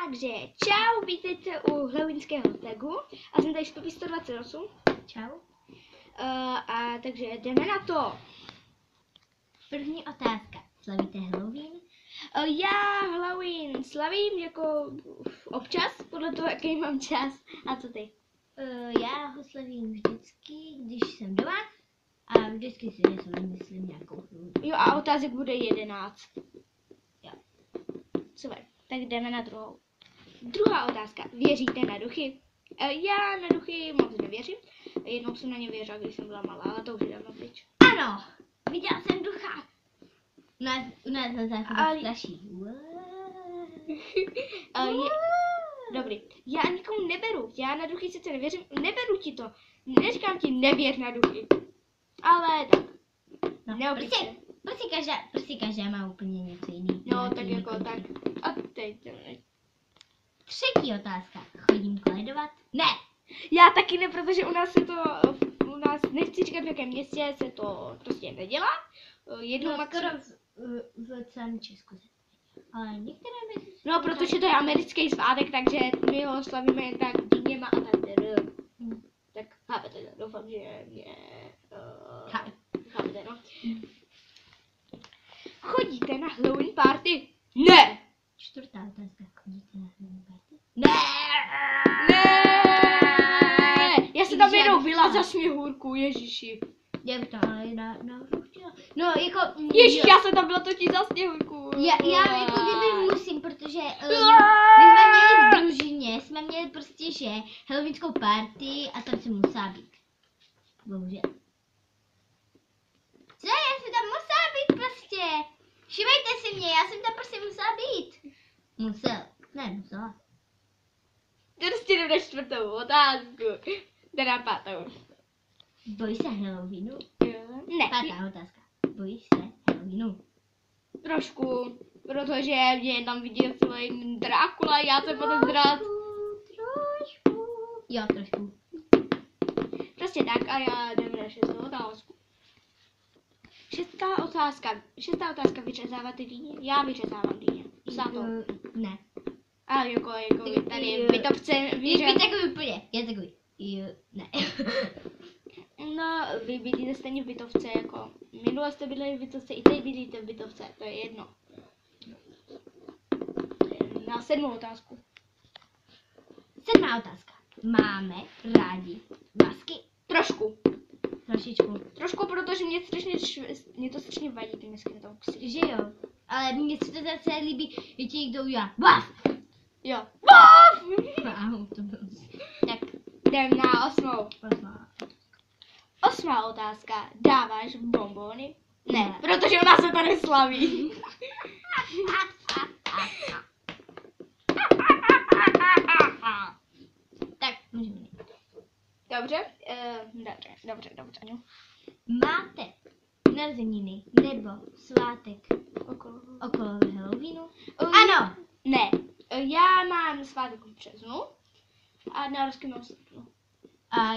Takže čau, vítejte u halloweenského tagu a jsem tady s Poppy 128. Čau. Takže jdeme na to. První otázka. Slavíte Halloween? Já Halloween slavím jako občas, podle toho, jaký mám čas. A co ty? Já ho slavím vždycky, když jsem doma a vždycky si něco vymyslím nějakou hru. Jo, a otázek bude 11. Jo. Super, tak jdeme na druhou. Druhá otázka. Věříte na duchy? Já na duchy moc nevěřím. Jednou jsem na ně věřila, když jsem byla malá, ale to už je dávno pryč. Ano, viděla jsem ducha. U nás na záchodě straší. Dobrý, já nikomu neberu, já na duchy sice nevěřím, neberu ti to, neříkám ti nevěř na duchy, ale tak, neobličte. Prostě každá má úplně něco jiný. No, tak jako tak, a teď. Třetí otázka. Chodím koledovat? Ne. Já taky ne, protože u nás nechci říkat v jakém městě se to prostě nedělá. Jednou skoro v celém Česku. Ale některé věci... No, protože to je americký svátek, takže my ho slavíme jen tak díněma a tak. Tak chápete, doufám, že mě chápete, no. Chodíte na Halloween party? Ne! Čtvrtá otázka. Chodíte na Halloween party? Ne! Já jsem tam jednou byla za Směhurku, ježiši. Jak to, ale no, jako... Ježiš, já jsem tam byla totiž za Sněhurku. Já jako kdyby musím, protože my jsme měli v družině, jsme měli prostě, že halloweenskou party a tam jsem musela být. Bohužel. Co, já jsem tam musela být prostě. Všimejte si mě, já jsem tam prostě musela být. Musela. Prostě jdu na čtvrtou otázku. Teda pátou. Bojíš se Halloweenu? Ne. Pátá otázka. Bojíš se Halloweenu? Trošku, protože mě tam viděl celý Drákula, já se potom zrát. Trošku. Jo, trošku. Prostě tak a já jdem na šestou otázku. Šestá otázka, vyřezáváte dýně? Já vyřezávám dýně. Ne. A jako vy tady bytovce Vy takový úplně, já takový. Ne. No, vy bydlíte stejně v bytovce jako minule jste bydleli v bytovce, i teď bydlíte v bytovce, to je jedno. Na sedmou otázku. Sedmá otázka. Máme rádi masky? Trošku. Trošičku, protože mě to strašně vadí, ty masky na tom ksí. že jo. Ale mně se to zase líbí, že ti někdo udělá baf. Jo. Wow, to bylo. Tak, jdem na osmou. Osmá otázka. Dáváš bonbony? Ne, protože u nás se to neslaví. tak, můžeme. Dobře. Máte narozeniny nebo svátek okolo Halloweenu? Ano. Ne, já mám svátek v březnu a narozky mám v srpnu. A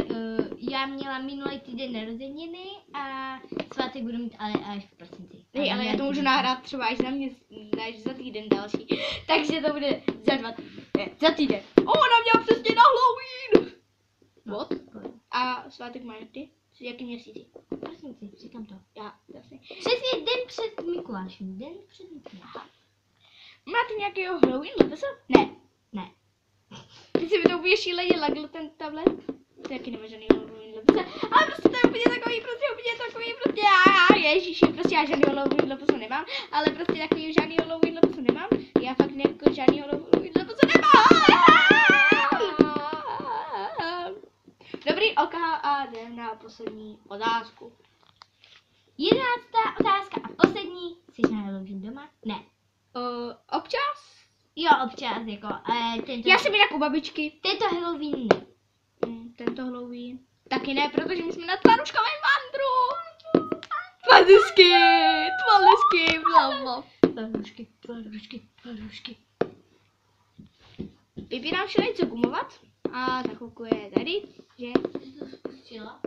já měla minulý týden narozeniny a svátek budu mít ale až v prosinci. Ale já to můžu nahrát třeba až za týden další. Takže to bude za týden. Ona měla přesně na Halloween! No, a svátek máš ty? Jaký měsíci? Prosinci, říkám to. Já, jasně. Přesně den před Mikulášem. Máte nějakého Halloween lepesu? Ne. Ty si mi to úplně šíleně lagl ten tablet? To jaký nemá žádný Halloween lepesu. Ale prostě to je úplně takový, ježiši, prostě já žádný Halloween lepesu nemám, ale prostě takový žádný Halloween lepesu nemám. Já fakt jako žádný Halloween lepesu nemám. Dobrý, oka a jdem na poslední otázku. 11. otázka a poslední. Jsi na Halloween doma? Ne. Občas? Jo, občas, jako, Já jsem jinak u babičky. Tento Halloween ne. Tento Halloween. Taky ne, protože my jsme na tvaruškovém vandru. Tvarušky, blamo. Tvarušky. Pipi nám šla něco gumovat a za chvilku je tady, že? Pustila?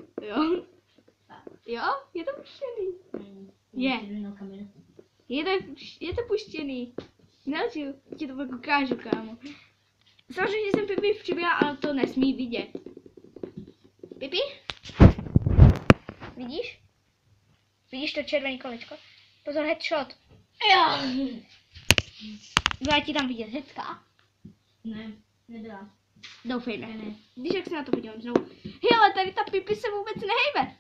Jo, je to puštěný. Je to puštěný. Nelžu, ti to pak ukážu, kámo. Samozřejmě jsem Pipi přibila, ale to nesmí vidět. Pipi? Vidíš? Vidíš to červené kolečko? Pozor, headshot. Jo. Byla ti tam vidět hezká? Ne, nebyla. Doufejme. Ne. Když jak se na to podívám znovu. Hej, ale tady ta Pipi se vůbec nehejbe.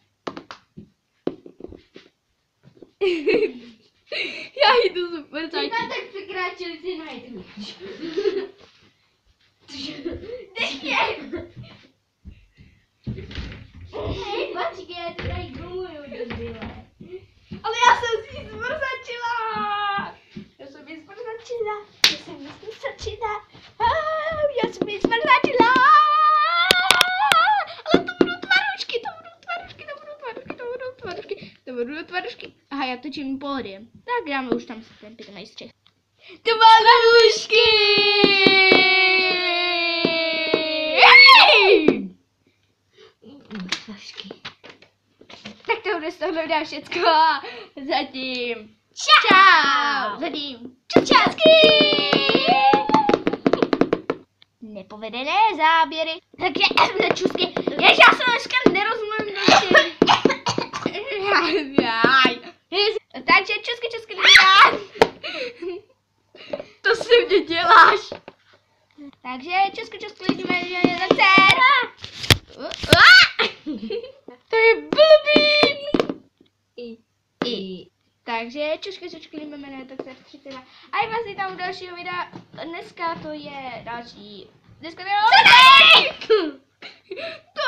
Já jdu super Ty tam tak překráčeli ty nohy. Hej, počkej, já to tady gumuju do byle. Ale já jsem si zmrzačila. Já jsem ji zmrzačila. Já jsem ji zmrzačila. Já jsem ji zmrzačila. Ale to budou tvarušky, to budou tvarušky, to budou tvarušky, to budou tvarušky, to budou tvarušky. Aha, já točím pódiem. Tak dáme už tam ten pitomej střih. Tvarušky! Tak to bude z tohle videa všecko. Zatím. Čau. Zatím. Čusky. Nepovedené záběry. Takže za čusky. Jež já jsem dneska nerozumím. Takže čusky videa. To si mě děláš. Takže čusky lidíme, že je za dcera. To je blbý. Takže čušky jmenuje tak se 30. A je vlastně tam u dalšího videa. Dneska to je další. Dneska to je... To